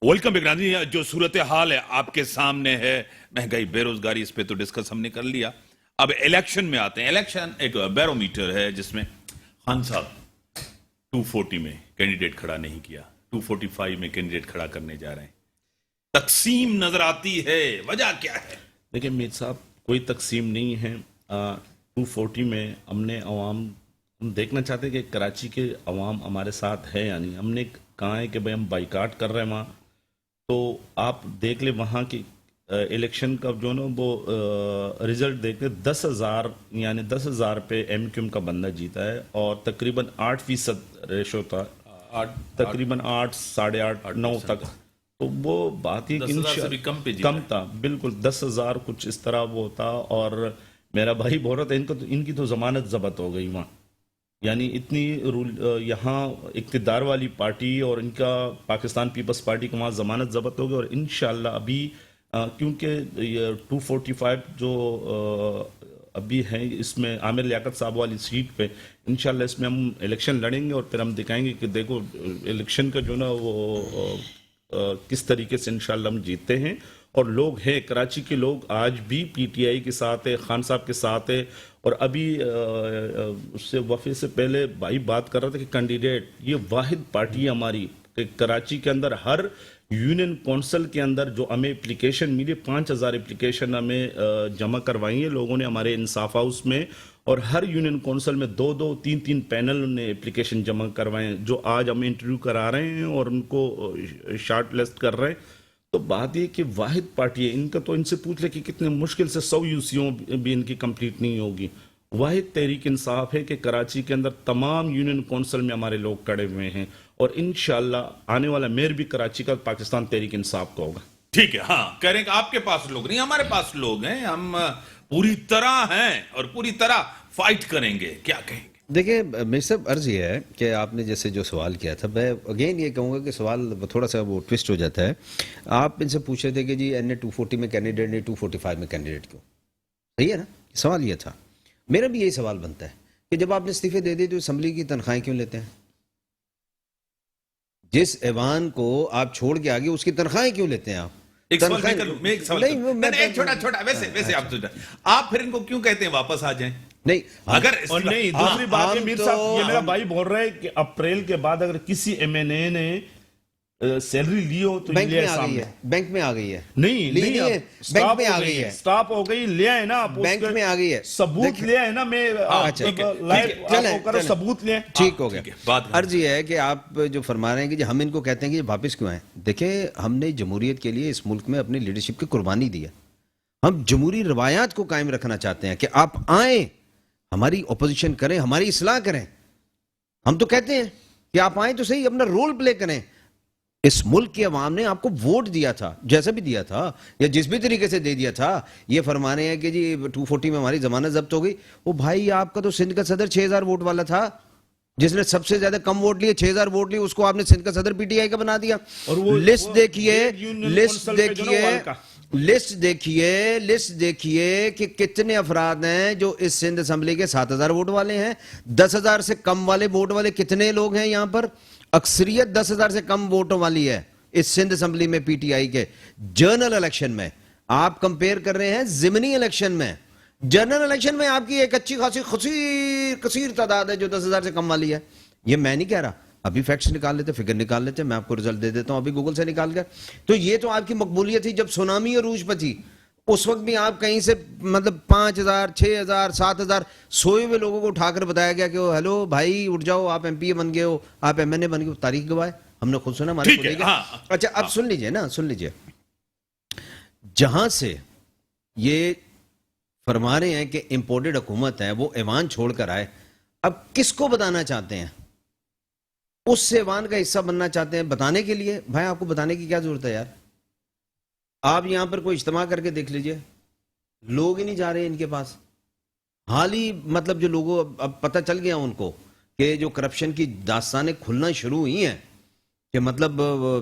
Welcome बिगरानी। जो सूरत हाल है आपके सामने है, महंगाई, बेरोजगारी, इस पे तो डिस्कस हमने कर लिया। अब इलेक्शन में आते हैं। इलेक्शन एक बैरोमीटर है जिसमें खान साहब 240 में कैंडिडेट खड़ा नहीं किया, 245 में कैंडिडेट खड़ा करने जा रहे हैं। तकसीम नजर आती है, वजह क्या है? देखिए मीर साहब, कोई तकसीम नहीं है। 240 में हमने हम देखना चाहते हैं कि कराची के अवाम हमारे साथ है या नहीं। हमने कहा है कि भाई हम बाइकाट कर रहे हैं वहाँ, तो आप देख ले वहाँ की इलेक्शन का जो ना वो रिजल्ट देख ले, 10,000 यानी 10,000 पे MQM का बंदा जीता है और तकरीबन 8% रेशो था, तकरीबन 8, 8.5, 9 तक। तो वो बात ही कम था, बिल्कुल 10,000 कुछ इस तरह वो था। और मेरा भाई बोल रहा था इनकी तो जमानत जब्त हो गई वहाँ, यानी इतनी यहाँ इक़्तिदार वाली पार्टी और इनका पाकिस्तान पीपल्स पार्टी को वहाँ ज़मानत ज़ब्त हो गई। और इंशाल्लाह अभी क्योंकि ये 245 जो अभी है, इसमें आमिर लियाकत साहब वाली सीट पे इंशाल्लाह इसमें हम इलेक्शन लड़ेंगे और फिर हम दिखाएंगे कि देखो इलेक्शन का जो ना वो किस तरीके से इंशाल्लाह हम जीतते हैं। और लोग हैं, कराची के लोग आज भी PTI के साथ है, खान साहब के साथ है। और अभी उससे वफे से पहले भाई बात कर रहा था कि कैंडिडेट ये वाहिद पार्टी है हमारी कि कराची के अंदर हर यूनियन कौंसिल के अंदर जो हमें एप्लीकेशन मिली, 5,000 एप्लीकेशन हमें जमा करवाई है लोगों ने हमारे इंसाफ हाउस में। और हर यूनियन कौंसिल में 2-2, 3-3 पैनल ने एप्लीकेशन जमा करवाए हैं, जो आज हम इंटरव्यू करा रहे हैं और उनको शॉर्ट लिस्ट कर रहे हैं। तो बात ये कि वाहिद पार्टी है, इनका तो इनसे पूछ ले कि कितने मुश्किल से 100 UCO भी इनकी कंप्लीट नहीं होगी। वाहिद तहरीक इंसाफ है कि कराची के अंदर तमाम यूनियन कौंसिल में हमारे लोग खड़े हुए हैं और इंशाल्लाह आने वाला मेयर भी कराची का पाकिस्तान तहरीक इंसाफ का होगा। ठीक है, हाँ कह रहे हैं कि आपके पास लोग नहीं, हमारे पास लोग हैं, हम पूरी तरह हैं और पूरी तरह फाइट करेंगे। क्या कहेंगे? देखिए मेरे सब अर्ज ये है कि आपने जैसे जो सवाल किया था, मैं अगेन ये कहूँगा कि सवाल थोड़ा सा वो ट्विस्ट हो जाता है। आप इनसे पूछ रहे थे कि जी NA 240 में कैंडिडेट नहीं, 245 में कैंडिडेट क्यों? सही है ना, सवाल ये था। मेरा भी यही सवाल बनता है कि जब आपने इस्तीफे दे दिए तो असम्बली की तनख्वाहें क्यों लेते हैं? जिस ऐवान को आप छोड़ के आगे उसकी तनख्वाहें क्यों लेते हैं आप? एक सवाल मैं कर लूं, मैं एक सवाल एक छोटा वैसे आप फिर इनको क्यों कहते हैं वापस आ जाएं? नहीं, अगर और नहीं, दूसरी बात है मीर साहब, ये मेरा भाई बोल रहा है कि अप्रैल के बाद अगर किसी MNA ने सैलरी ली हो तो बैंक में आ गई है, बैंक में आ गई है, नहीं है, बैंक में आ गई है, स्टॉप हो गई, ले आए ना आप, बैंक में आ गई है, सबूत ले आए ना। मैं सबूत ले, ठीक हो गया। अर्ज ये है कि आप जो फरमा रहे हैं कि हम इनको कहते हैं कि वापस क्यों आए। देखिए हमने जमहूरियत के लिए इस मुल्क में अपनी लीडरशिप की कुर्बानी दी है। हम जमहूरी रवायात को कायम रखना चाहते हैं कि आप आए, हमारी अपोजिशन करें, हमारी इस्लाह करें। हम तो कहते हैं कि आप आए तो सही, अपना रोल प्ले करें। इस मुल्क की अवाम ने आपको वोट दिया था, जैसा भी दिया था या जिस भी तरीके से दे दिया था। ये फरमा रहे हैं कि जी 240 में हमारी जमानत जब्त हो गई। वो भाई आपका तो सिंध का सदर 6,000 वोट वाला था, जिसने सबसे ज्यादा कम वोट लिए, 6,000 वोट लिए, उसको आपने सिंध का सदर PTI का बना दिया। और वो लिस्ट देखिए कि कितने अफराद हैं जो इस सिंध असम्बली के 7,000 वोट वाले हैं। 10,000 से कम वाले वोट वाले कितने लोग हैं यहाँ पर? अक्सरियत 10,000 से कम वोटों वाली है इस सिंध असम्बली में PTI के। जनरल इलेक्शन में आप कंपेयर कर रहे हैं ज़िमनी इलेक्शन में। जनरल इलेक्शन में आपकी एक अच्छी खासी कसीर तादाद है जो 10,000 से कम वाली है। ये मैं नहीं कह रहा, अभी फैक्ट्स निकाल लेते, फिगर निकाल लेते, मैं आपको रिजल्ट दे देता हूं अभी गूगल से निकाल कर। तो ये तो आपकी मकबूलियत थी जब सुनामी और रूज पर थी, उस वक्त भी आप कहीं से मतलब 5,000, 6,000, 7,000 सोए हुए लोगों को उठाकर बताया गया कि हेलो भाई उठ जाओ, आप MPA बन गए हो, आप MNA बन गए हो। तारीख गवाह है, हमने खुद सुना, हमारे को। अच्छा अब सुन लीजिए ना, सुन लीजिए। जहां से ये फरमा रहे हैं कि इंपोर्टेड हुकूमत है, वो ऐवान छोड़कर आए, अब किसको बताना चाहते हैं? उस ऐवान का हिस्सा बनना चाहते हैं। बताने के लिए भाई आपको बताने की क्या जरूरत है यार? आप यहां पर कोई इज्तिमा करके देख लीजिए, लोग ही नहीं जा रहे इनके पास। हाल ही मतलब जो लोगों अब पता चल गया उनको कि जो करप्शन की दास्तानें खुलना शुरू हुई हैं कि मतलब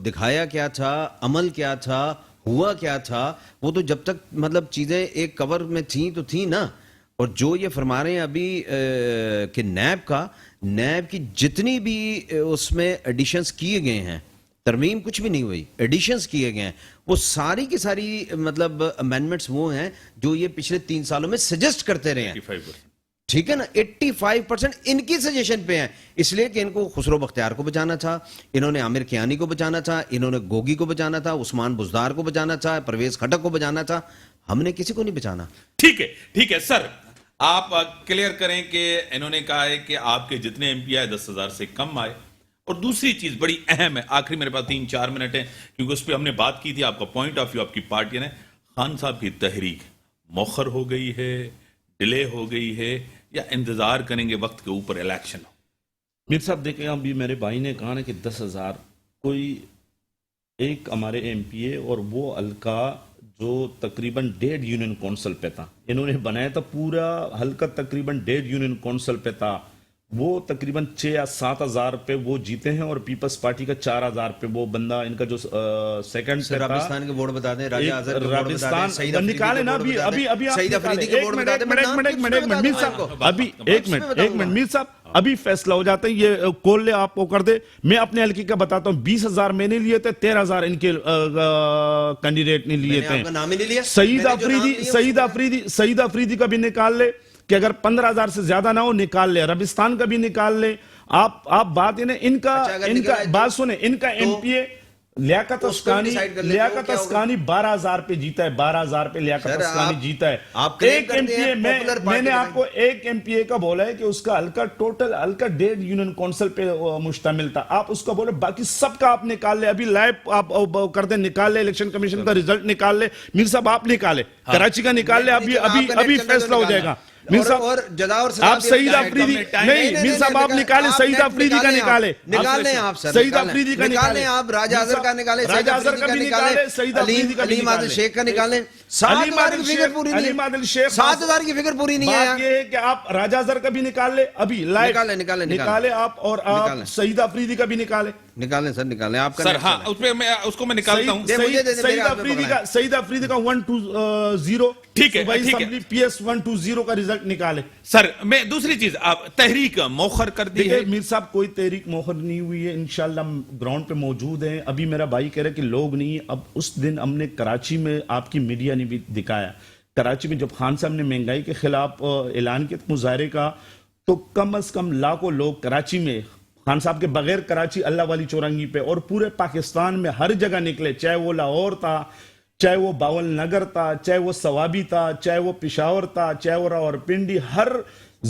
दिखाया क्या था, अमल क्या था, हुआ क्या था, वो तो जब तक मतलब चीजें एक कवर में थी तो थी ना। और जो ये फरमा रहे हैं अभी कि नैब की जितनी भी उसमें एडिशंस किए गए हैं ترمیم کچھ بھی نہیں ہوئی, ایڈیشنز کیے گئے ہیں, وہ ساری کی ساری مطلب امینڈمنٹس وہ ہیں جو یہ پچھلے 3 سالوں میں سجیسٹ کرتے رہے ہیں, 85%. ٹھیک ہے نا. 85% ان کی سجیشن پہ ہیں, اس لیے کہ ان کو خسرو بختیار کو بچانا تھا, انہوں نے عامر کیانی کو بچانا تھا, انہوں نے گوگی کو بچانا تھا, عثمان بزدار کو بچانا تھا, پرویز خٹک کو بچانا تھا. ہم نے کسی کو نہیں بچانا. ٹھیک ہے سر, آپ کلیئر کریں کہ انہوں نے کہا ہے کہ آپ کے جتنے ایم پی آئے 10,000 سے کم آئے. اور دوسری چیز بڑی اہم ہے, آخری میرے پاس 3-4 منٹ ہیں کیونکہ اس پہ ہم نے بات کی تھی, آپ کا پوائنٹ آف ویو آپ کی پارٹی نے, خان صاحب کی تحریک مؤخر ہو گئی ہے, ڈیلے ہو گئی ہے, یا انتظار کریں گے وقت کے اوپر الیکشن ہو؟ میر صاحب دیکھیں, ابھی میرے بھائی نے کہا نا کہ 10,000 کوئی ایک ہمارے ایم پی اے, اور وہ حلقہ جو تقریباً 1.5 یونین کونسل پہ تھا, انہوں نے بنایا تھا پورا حلقہ تقریباً 1.5 یونین کونسل پہ تھا, وہ تقریباً 6 یا 7 ہزار پہ وہ جیتے ہیں, اور پیپلز پارٹی کا 4,000 پہ وہ بندہ ان کا جو سیکنڈ پہ تھا. راجستھان کے بورڈ بتا دیں, راجہ اعظم کے بورڈ بتا دیں, راجستھان سعید افریدی نکالے نا, ابھی سعید افریدی کے بورڈ بتا دیں. ایک منٹ صاحب, ابھی ایک منٹ میر صاحب, ابھی فیصلہ ہو جاتا ہے, یہ کول لے آپ کو کر دے. میں اپنے حلقے کا بتاتا ہوں, 20,000 میں نے لیے تھے, 13,000 ان کے کینڈیڈیٹ نے لیے تھے. سعید افریدی کا بھی نکال لے کہ اگر 15,000 سے زیادہ نہ ہو نکال لے, ربستان کا بھی نکال لے. آپ بات ہے ان کا بات سنیں, ان کا ایم پی اے لیاقت اسکانی 12,000 پہ جیتا ہے, 12,000 پہ لیاقت اسکانی جیتا ہے. ایک ایم پی اے, میں نے آپ کو ایک ایم پی اے کا بولا ہے کہ اس کا حلقہ ٹوٹل حلقہ 1.5 یونین کونسل پہ مشتمل تھا, آپ اس کا بولے, باقی سب کا آپ نکال لے, ابھی لائیو آپ کر دیں, نکال لے, الیکشن کمیشن کا ریزلٹ نکال لے. میر صاحب آپ نکالے, کراچی کا نکال لے, ابھی فیصلہ ہو جائے گا. میر صاحب آپ سعید افریدی نہیں, میر صاحب آپ نکالے, سعید افریدی کا نکالے, سعید افریدی کا نکالے, آپ راجہ اظہر کا نکالے, راجہ اظہر کا بھی نکالے, سعید افریدی کا بھی علیم عادل شیخ کا نکالیں. 7,000 کی فگر پوری نہیں ہے, 7,000 کی فگر پوری نہیں ہے. بات یہ ہے کہ آپ راجہ اظہر کا بھی نکال لے, ابھی لائیو نکالے آپ, اور آپ سعید افریدی کا بھی نکالیں سر, نکالیں آپ کا سر. ہاں اس کو میں نکالتا ہوں. سعید افریدی کا 120 ٹھیک ہے, پی ایس 120 کا ریزلٹ نکالے. سر میں دوسری چیز, آپ تحریک موخر کر دی ہے. میر صاحب کوئی تحریک موخر نہیں ہوئی ہے, انشاءاللہ ہم گراؤنڈ پہ موجود ہیں. ابھی میرا بھائی کہہ رہا ہے کہ لوگ نہیں, اب اس دن ہم نے کراچی میں, آپ کی میڈیا نے بھی دکھایا, کراچی میں جب خان صاحب نے مہنگائی کے خلاف اعلان کیا مظاہرے کا, تو کم از کم لاکھوں لوگ کراچی میں خان صاحب کے بغیر, کراچی اللہ والی چورنگی پہ اور پورے پاکستان میں ہر جگہ نکلے, چاہے وہ لاہور تھا, چاہے وہ باول نگر تھا, چاہے وہ سوابی تھا, چاہے وہ پشاور تھا, چاہے وہ راولپنڈی, ہر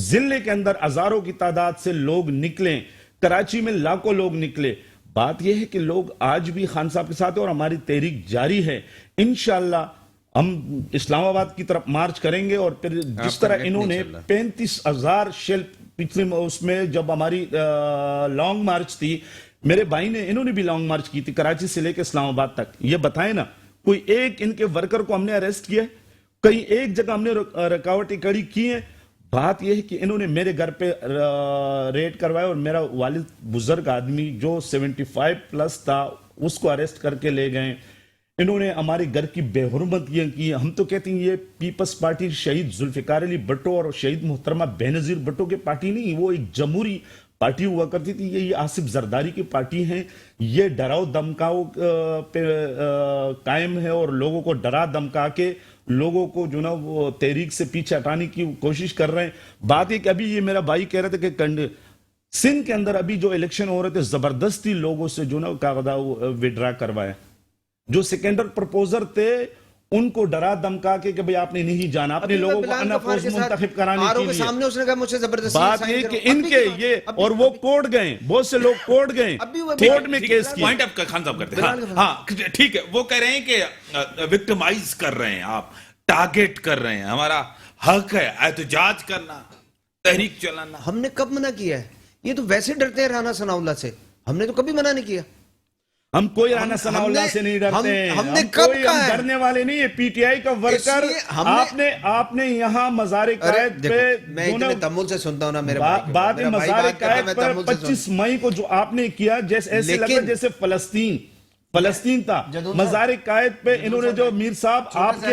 ضلع کے اندر ہزاروں کی تعداد سے لوگ نکلے, کراچی میں لاکھوں لوگ نکلے. بات یہ ہے کہ لوگ آج بھی خان صاحب کے ساتھ ہیں اور ہماری تحریک جاری ہے. انشاءاللہ ہم اسلام آباد کی طرف مارچ کریں گے, اور پھر جس طرح انہوں نے 35,000 شیل پچھلے اس میں جب ہماری لانگ مارچ تھی, میرے بھائی نے, انہوں نے بھی لانگ مارچ کی تھی کراچی سے لے کے اسلام آباد تک. یہ بتائیں نا, کوئی ایک ان کے ورکر کو ہم نے اریسٹ کیا ہے, کہیں ایک جگہ ہم نے رکاوٹیں کڑی کی ہیں. بات یہ ہے کہ انہوں نے میرے گھر پہ ریڈ کروایا, اور میرا والد بزرگ آدمی جو 75 پلس تھا اس کو اریسٹ کر کے لے گئے. انہوں نے ہمارے گھر کی بے حرمت کی. ہم تو کہتے ہیں یہ پیپلز پارٹی شہید ذوالفقار علی بھٹو اور شہید محترمہ بینظیر بھٹو کی پارٹی نہیں, وہ ایک جمہوری پارٹی ہوا کرتی تھی. یہ آصف زرداری کی پارٹی ہیں. یہ ڈراؤ دمکاؤ پہ قائم ہے, اور لوگوں کو ڈرا دمکا کے لوگوں کو جو نا وہ تحریک سے پیچھے ہٹانے کی کوشش کر رہے ہیں. بات یہ کہ ابھی یہ میرا بھائی کہہ رہے تھے کہ سندھ کے اندر ابھی جو الیکشن ہو رہے تھے, زبردستی لوگوں سے جو نا کاغذہ وڈرا کروایا. جو سیکنڈر پرپوزر تھے ان کو ڈرا دمکا کے کہ بھئی آپ نے نہیں جانا, اپنے لوگوں کو انفوز منتخب کرانے کے لیے. سامنے اس نے کہا مجھ سے زبردستی. بات یہ کہ ان کے یہ, اور وہ کورٹ گئے, بہت سے لوگ کورٹ گئے, کورٹ میں کیس کیا. پوائنٹ آپ کا خان صاحب کرتے ہیں. ہاں ٹھیک ہے, وہ کہہ رہے ہیں کہ وکٹمائز کر رہے ہیں, آپ ٹارگٹ کر رہے ہیں, ہمارا حق ہے احتجاج کرنا, تحریک چلانا. ہم نے کب منع کیا ہے؟ یہ تو ویسے ڈرتے ہیں رانا ثناء اللہ سے, ہم نے تو کبھی منع نہیں کیا. ہم کوئی رانا ثناء اللہ سے نہیں ڈرتے ہیں, ہم نے کب کہا ہے ڈرنے والے نہیں ہیں. پی ٹی آئی کا ورکر, آپ نے یہاں مزار قائد پہ, میں اتنے تمل سے سنتا ہوں نا میرے بات مزار قائد پر 25 مئی کو جو آپ نے کیا, جیسے ایسے لگا جیسے فلسطین تھا. مزار قائد پہ انہوں نے جو, میر صاحب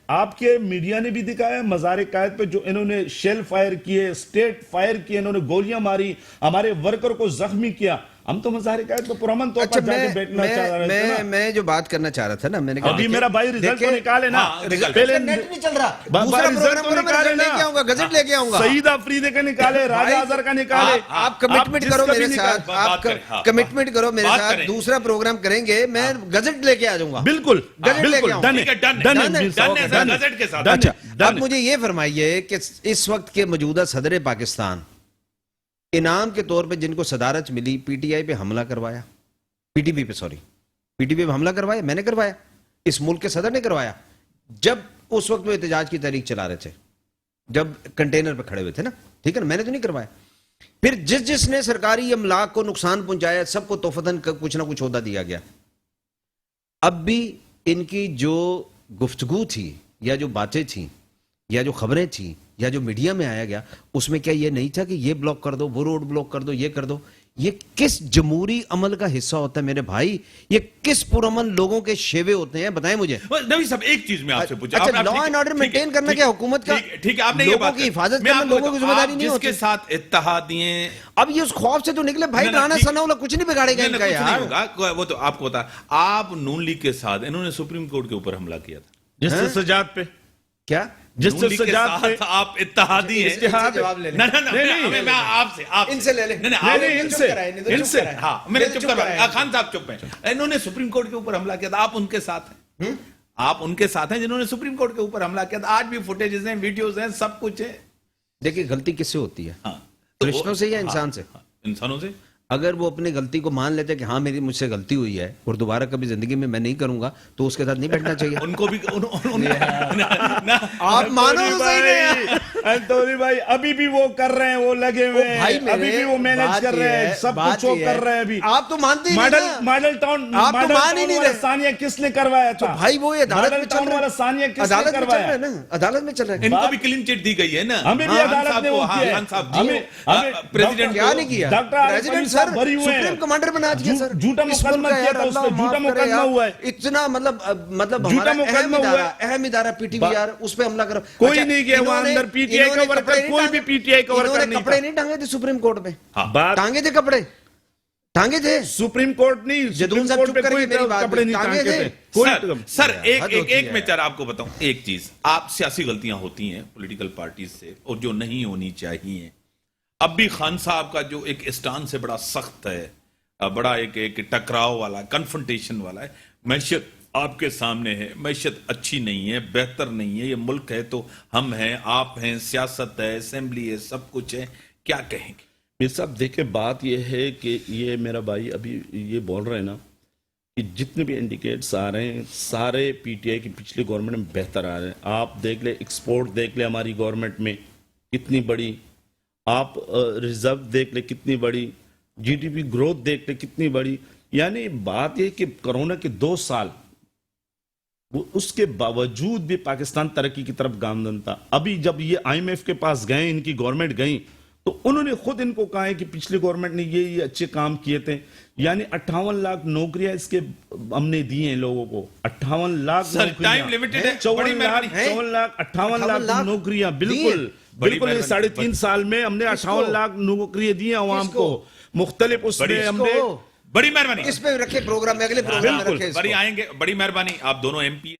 آپ کے میڈیا نے بھی دکھایا, مزار قائد پہ جو انہوں نے شیل فائر کیے, سٹیٹ فائر کیے, انہوں نے گولیاں ماری, ہمارے ورکر کو زخمی کیا. हम तो मुजाहिर का तो पुरअमन तौर अच्छा पर जाके बैठना चाह रहे थे ना। मैं जो बात करना चाह रहा था ना, मैंने कहा अभी देखिए- मेरा भाई रिजल्ट तो देखिए- निकाले ना, हाँ, रिजल्ट- पहले नेट नहीं चल रहा, बा- दूसरा रिजल्ट प्रोग्राम तो करो, मैं निकाले रिजल्ट ना। लेके आऊंगा, गजट लेके आऊंगा। सईद अफरीदी का निकाले, राजा अजहर का निकाले। आप कमिटमेंट करो मेरे साथ, बात आप करें, हाँ, कमिटमेंट करो मेरे बात साथ, करें। दूसरा प्रोग्राम करेंगे, मैं गजट लेके आ जाऊंगा। बिल्कुल गजट लेके बिल्कुल, आऊंगा। डन ठीक है, डन है, डन डन है, है, डन है, डन है, गजट के साथ। डन है, अच्छा, डन अब है। मुझे ये फरमाइए कि इस वक्त के मौजूदा सदर पाकिस्तान इनाम के तौर पे जिनको सदारत मिली, पीटीआई पे हमला करवाया, पीटीपी पे सॉरी, पीटीपी पे हमला करवाया, मैंने करवाया, इस मुल्क के सदर ने करवाया, जब उस वक्त वो एहतजाज की तहरीक चला रहे थे, जब कंटेनर पे खड़े हुए थे ना, ठीक है ना, मैंने तो नहीं करवाया। फिर जिसने सरकारी अमलाक को नुकसान पहुंचाया, सबको तोहफतन कुछ ना कुछ ओहदा दिया गया। अब भी इनकी जो गुफ्तगू थी या जो बातें थी या जो खबरें थी या जो मीडिया में आया गया, उसमें क्या ये नहीं था कि ये ब्लॉक कर दो, वो रोड ब्लॉक कर दो, ये कर दो? ये किस जमहूरी अमल का हिस्सा होता है मेरे भाई? ये किस पुरअमन लोगों के शेवे होते हैं, बताएं मुझे। नबी साहब, एक चीज मैं आपसे पूछा। अच्छा, लॉ एंड ऑर्डर मेंटेन करना क्या हुकूमत का? ठीक है, आपने ये लोगों बात की करी। हिफाजत मैं करना आपको लोगों की बताऊं, जिम्मेदारी आप नहीं होती। जिसके साथ इत्तेहादियें अब ये उस खौफ से तो निकले भाई, नहीं, राना ठीक- सनाउल्लाह कुछ नहीं बिगाड़ेगा नहीं, इनका कुछ नहीं यार। होगा, वो तो आपको बता। आप नून लीग के साथ, इन्होंने सुप्रीम कोर्ट के ऊपर हमला किया था। जिससे सजाद पे, क्या जिससे नून लीग के सजाद पे, साथ आप इत्तेहादी हैं। इनसे जवाब ले लें। नहीं, मैं आपसे इनसे ले ले। नहीं, नहीं, आप- नहीं, इनसे, चुप कराए, नहीं तो चुप इनसे, कराए। हाँ, मैंने नहीं तो चुप चुप करवाया। कराए। खान साहब चुप हैं। इन्होंने सुप्रीम कोर्ट के ऊपर हमला किया था, आप उनके साथ हैं। आप उनके साथ हैं जिन्होंने सुप्रीम कोर्ट के ऊपर हमला किया था। आज भी फुटेजेस हैं, वीडियोस हैं, सब कुछ है। देखिए, गलती किससे होती है? हाँ, फरिश्तों से या इंसान से? इंसानों से। अगर वो अपनी गलती को मान लेते कि हाँ मेरी मुझसे गलती हुई है और दोबारा कभी जिंदगी में मैं नहीं करूंगा, तो उसके साथ नहीं बैठना चाहिए। उनको भी आप मानो तो सही नहीं। अंतोनी भाई अभी भी वो कर रहे हैं, वो लगे हुए हैं, भाई अभी भी वो मैनेज कर रहे हैं, सब कुछ वो कर रहे हैं अभी। आप तो मानते ही नहीं मॉडल ना। मॉडल टाउन, आप तो मॉडल मान ही टाउन नहीं वाला रहे। सानिया किसने करवाया था? भाई वो ये अदालत मॉडल में चल टाउन रहा वाला है, सानिया किसने अदालत में चल रहा करवाया? है ना, अदालत में चल रहा है। इनको भी क्लीन चिट दी गई है ना। हमें भी हाँ, अदालत खान ने साहब वो को, हाँ, किया है। खान साहब हमें प्रेसिडेंट क्या नहीं किया? डॉक्टर आरिफ प्रेसिडेंट अली साहब सर भरी हुए हैं। सुप्रीम कमांडर बना दिया सर। झूठा इस मुकदमा मुल्क का किया यार, था, उस पे अल्लाह झूठा माफ करे मुकदमा यार। हुआ है। इतना मतलब झूठा हमारा मुकदमा हुआ है। अहम इदारा पीटीवी यार, उस पे हमला करो। कोई अच्छा, नहीं गया वहाँ इन्होंने- अंदर, PTI का इन्होंने वर्कर, कपड़े नहीं कोई भी टांगे- PTI का वर्कर इन्होंने नहीं कपड़े था। नहीं टांगे थे सुप्रीम कोर्ट में, बात टांगे थे कपड़े, टांगे थे। सुप्रीम कोर्ट नहीं, जदून सुप्रीम साहब कोर्ट चुप पे करके कोई मेरी बात कपड़े नहीं टांगे टांगे थे। थे। कोई सर एक हद एक होती एक है मैं यार। चार आपको बताऊं एक चीज। आप सियासी गलतियां होती हैं पॉलिटिकल पार्टी से, और जो नहीं होनी चाहिए। अब भी खान साहब का जो एक स्टांस है बड़ा सख्त है, बड़ा एक टकराव वाला, कन्फ्रंटेशन वाला है। मैशत आपके सामने है, मैशत अच्छी नहीं है, बेहतर नहीं है। ये मुल्क है तो हम हैं, आप हैं, सियासत है, असेंबली है, सब कुछ है। क्या कहेंगे? मेरे साहब देखिए, बात ये है कि ये मेरा भाई अभी ये बोल रहे हैं ना कि जितने भी इंडिकेट्स आ रहे हैं सारे पीटीआई की पिछली गवर्नमेंट में बेहतर आ रहे हैं। आप देख ले, एक्सपोर्ट देख ले हमारी गवर्नमेंट में कितनी बड़ी, आप रिजर्व देख ले कितनी बड़ी, जीडीपी ग्रोथ देख ले कितनी बड़ी। यानी बात ये कि कोरोना के 2 साल उसके बावजूद भी पाकिस्तान तरक्की की तरफ गामजन था। अभी जब ये आईएमएफ के पास गए, इनकी गवर्नमेंट गई, तो उन्होंने खुद इनको कहा है कि पिछली गवर्नमेंट ने ये अच्छे काम किए थे। यानी 58 लाख नौकरियां इसके हमने दी हैं लोगों को, 58 लाख सर, टाइम लिमिटेड है, 54 बड़ी लाख, मेहरबानी है। 54 लाख, 58 58 लाख लाख नौकरियां, दी बिल्कुल हैं। बड़ी बिल्कुल। ये मेहरबानी। 3.5 साल में हमने 58 लाख नौकरियां दी हैं अवाम को, मुख्तलिफ उसमें हमने इसको बड़ी मेहरबानी। इस पे रखे प्रोग्राम में, अगले प्रोग्राम में बिल्कुल, रखे इसको। बड़ी आएंगे, बड़ी मेहरबानी। आप दोनों एमपी